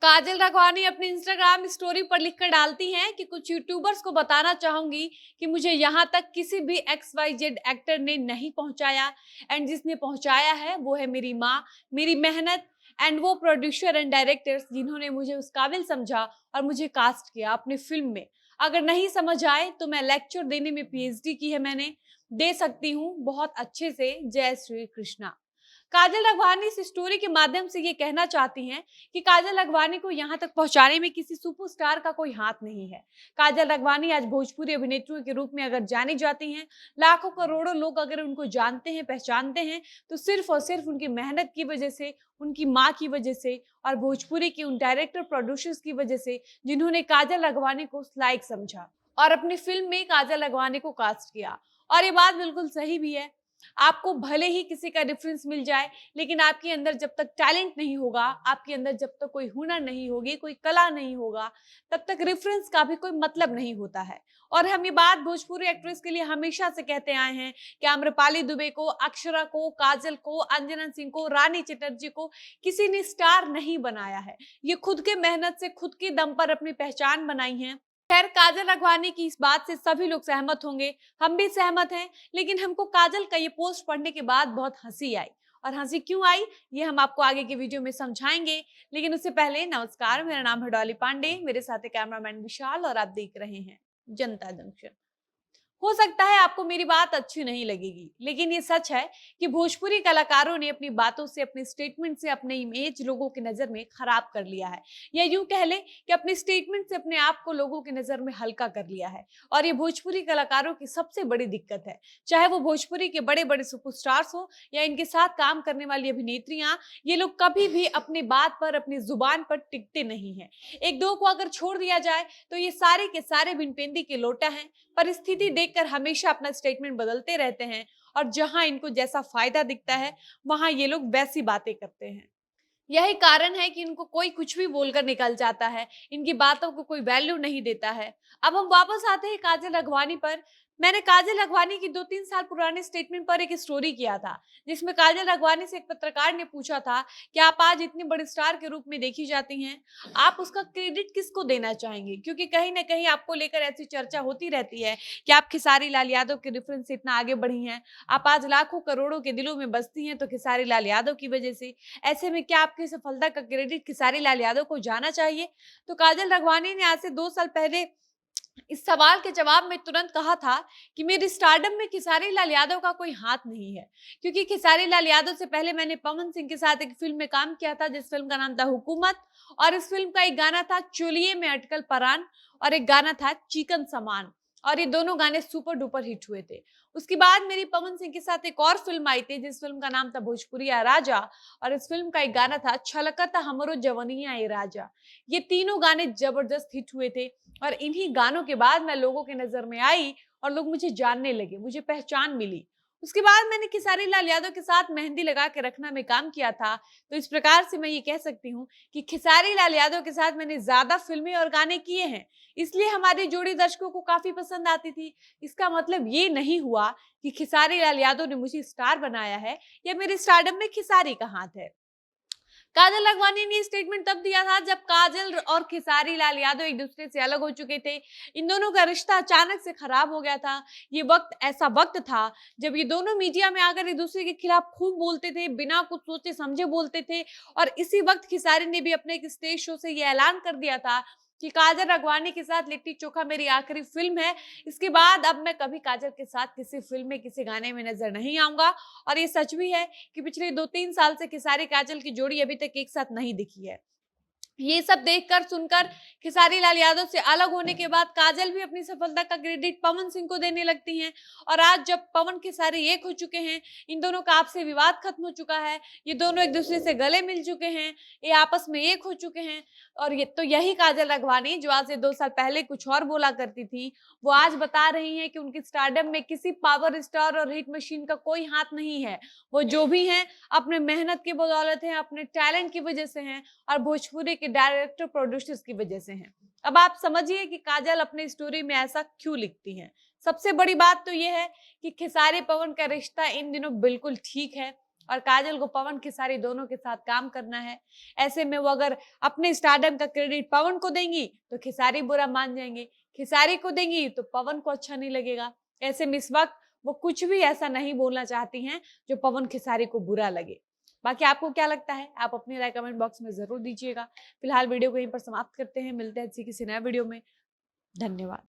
काजल राघवानी अपने Instagram story पर लिखकर डालती हैं कि कुछ यूट्यूबर्स को बताना चाहूंगी कि मुझे यहाँ तक किसी भी XYZ एक्टर ने नहीं पहुंचाया, एंड जिसने पहुंचाया है वो है मेरी माँ, मेरी मेहनत एंड वो प्रोड्यूसर एंड डायरेक्टर्स जिन्होंने मुझे उस काबिल समझा और मुझे कास्ट किया अपनी फिल्म में। अगर नहीं समझ आए तो मैं लेक्चर देने में PhD की है मैंने, दे सकती हूँ बहुत अच्छे से। जय श्री कृष्णा। काजल राघवानी इस स्टोरी के माध्यम से ये कहना चाहती हैं कि काजल राघवानी को यहाँ तक पहुंचाने में किसी सुपरस्टार का कोई हाथ नहीं है। काजल राघवानी आज भोजपुरी अभिनेत्रियों के रूप में अगर जानी जाती हैं, लाखों करोड़ों लोग अगर उनको जानते हैं, पहचानते हैं, तो सिर्फ और सिर्फ उनकी मेहनत की वजह से, उनकी माँ की वजह से और भोजपुरी के उन डायरेक्टर प्रोड्यूसर्स की वजह से जिन्होंने काजल राघवानी को लायक समझा और अपनी फिल्म में काजल राघवानी को कास्ट किया। और ये बात बिल्कुल सही भी है। आपको भले ही किसी का रेफरेंस मिल जाए, लेकिन आपके अंदर जब तक टैलेंट नहीं होगा, आपके अंदर जब तक कोई हुनर नहीं होगी, कोई कला नहीं होगा, तब तक रेफरेंस का भी कोई मतलब नहीं होता है। और हम ये बात भोजपुरी एक्ट्रेस के लिए हमेशा से कहते आए हैं कि आम्रपाली दुबे को, अक्षरा को, काजल को, अंजना सिंह को, रानी चटर्जी को किसी ने स्टार नहीं बनाया है। ये खुद के मेहनत से, खुद के दम पर अपनी पहचान बनाई है। खैर, काजल राघवानी की इस बात से सभी लोग सहमत होंगे, हम भी सहमत हैं। लेकिन हमको काजल का ये पोस्ट पढ़ने के बाद बहुत हंसी आई। और हंसी क्यों आई ये हम आपको आगे की वीडियो में समझाएंगे। लेकिन उससे पहले नमस्कार, मेरा नाम है डॉली पांडे, मेरे साथ है कैमरामैन विशाल और आप देख रहे हैं जनता जंक्शन। हो सकता है आपको मेरी बात अच्छी नहीं लगेगी, लेकिन ये सच है कि भोजपुरी कलाकारों ने अपनी बातों से, अपने स्टेटमेंट से अपने इमेज लोगों की नजर में खराब कर लिया है, या यूं कह ले कि अपने स्टेटमेंट से अपने आप को लोगों की नजर में हल्का कर लिया है। और ये भोजपुरी कलाकारों की सबसे बड़ी दिक्कत है, चाहे वो भोजपुरी के बड़े बड़े सुपरस्टार्स हो या इनके साथ काम करने वाली अभिनेत्रियां। ये लोग कभी भी अपनी बात पर, अपनी जुबान पर टिकते नहीं है। एक दो को अगर छोड़ दिया जाए तो ये सारे के सारे बिनपेंदी के लोटा हैं। परिस्थिति देखकर हमेशा अपना स्टेटमेंट बदलते रहते हैं और जहां इनको जैसा फायदा दिखता है वहां ये लोग वैसी बातें करते हैं। यही कारण है कि इनको कोई कुछ भी बोलकर निकल जाता है, इनकी बातों को कोई वैल्यू नहीं देता है। अब हम वापस आते हैं काजल राघवानी पर। मैंने काजल राघवानी की 2-3 साल पुराने स्टेटमेंट पर एक स्टोरी किया था, जिसमें काजल राघवानी से एक पत्रकार ने पूछा था कि आप आज इतनी बड़ी स्टार के रूप में देखी जाती हैं, आप उसका क्रेडिट किसको देना चाहेंगे? क्योंकि कहीं ना कहीं आपको लेकर ऐसी चर्चा होती रहती है कि आप खेसारी लाल यादव के रेफरेंस से इतना आगे बढ़ी हैं, आप आज लाखों करोड़ों के दिलों में बसती हैं तो खेसारी लाल यादव की वजह से। ऐसे में क्या आपकी सफलता का क्रेडिट खेसारी लाल यादव को जाना चाहिए? तो काजल राघवानी ने आज से 2 साल पहले इस सवाल के जवाब में तुरंत कहा था कि मेरे स्टारडम में खेसारी लाल यादव का कोई हाथ नहीं है, क्योंकि खेसारी लाल यादव से पहले मैंने पवन सिंह के साथ एक फिल्म में काम किया था, जिस फिल्म का नाम था हुकूमत। और इस फिल्म का एक गाना था चोलिए में अटकल परान, और एक गाना था चिकन समान। और ये दोनों गाने सुपर डुपर हिट हुए थे। उसके बाद मेरी पवन सिंह के साथ एक और फिल्म आई थी, जिस फिल्म का नाम था भोजपुरिया राजा, और इस फिल्म का एक गाना था छलकता हमरो जवनिया ए राजा। ये तीनों गाने जबरदस्त हिट हुए थे और इन्हीं गानों के बाद मैं लोगों के नजर में आई और लोग मुझे जानने लगे, मुझे पहचान मिली। उसके बाद मैंने खेसारी लाल यादव के साथ मेहंदी लगा के रखना में काम किया था। तो इस प्रकार से मैं ये कह सकती हूँ कि खेसारी लाल यादव के साथ मैंने ज्यादा फिल्में और गाने किए हैं, इसलिए हमारी जोड़ी दर्शकों को काफी पसंद आती थी। इसका मतलब ये नहीं हुआ कि खेसारी लाल यादव ने मुझे स्टार बनाया है या मेरे स्टारडम में खेसारी का हाथ है। काजल राघवानी ने स्टेटमेंट तब दिया था जब काजल और खेसारी लाल यादव एक दूसरे से अलग हो चुके थे। इन दोनों का रिश्ता अचानक से खराब हो गया था। ये वक्त ऐसा वक्त था जब ये दोनों मीडिया में आकर एक दूसरे के खिलाफ खूब बोलते थे, बिना कुछ सोचे समझे बोलते थे। और इसी वक्त खेसारी ने भी अपने एक स्टेज शो से ये ऐलान कर दिया था कि काजल राघवानी के साथ लिट्टी चोखा मेरी आखिरी फिल्म है। इसके बाद अब मैं कभी काजल के साथ किसी फिल्म में, किसी गाने में नजर नहीं आऊंगा। और ये सच भी है कि पिछले 2-3 साल से खेसारी काजल की जोड़ी अभी तक एक साथ नहीं दिखी है। ये सब देखकर, सुनकर खेसारी लाल यादव से अलग होने के बाद काजल भी अपनी सफलता का क्रेडिट पवन सिंह को देने लगती हैं। और आज जब पवन खेसारी एक हो चुके हैं, इन दोनों का आपसे विवाद खत्म हो चुका है, ये दोनों एक दूसरे से गले मिल चुके हैं, ये आपस में एक हो चुके हैं। और ये तो यही काजल राघवानी जो आज से 2 साल पहले कुछ और बोला करती थी, वो आज बता रही हैं कि उनकी स्टारडम में किसी पावर स्टार और हिट मशीन का कोई हाथ नहीं है। वो जो भी हैं अपने मेहनत की बदौलत है, अपने टैलेंट की वजह से हैं और भोजपुरी के डायरेक्टर प्रोड्यूसर्स की वजह से हैं। अब आप समझिए कि काजल अपने स्टोरी में ऐसा क्यों लिखती हैं। सबसे बड़ी बात तो यह है कि खेसारी पवन का रिश्ता इन दिनों बिल्कुल ठीक है। और काजल को पवन खेसारी दोनों के साथ काम करना है। ऐसे में वो अगर अपने स्टारडम का क्रेडिट पवन को देंगी तो खेसारी बुरा मान जाएंगे, खेसारी को देंगी तो पवन को अच्छा नहीं लगेगा। ऐसे में इस वक्त वो कुछ भी ऐसा नहीं बोलना चाहती हैं जो पवन खेसारी को बुरा लगे। बाकी आपको क्या लगता है, आप अपनी राय कमेंट बॉक्स में जरूर दीजिएगा। फिलहाल वीडियो को यहीं पर समाप्त करते हैं, मिलते हैं किसी नए वीडियो में। धन्यवाद।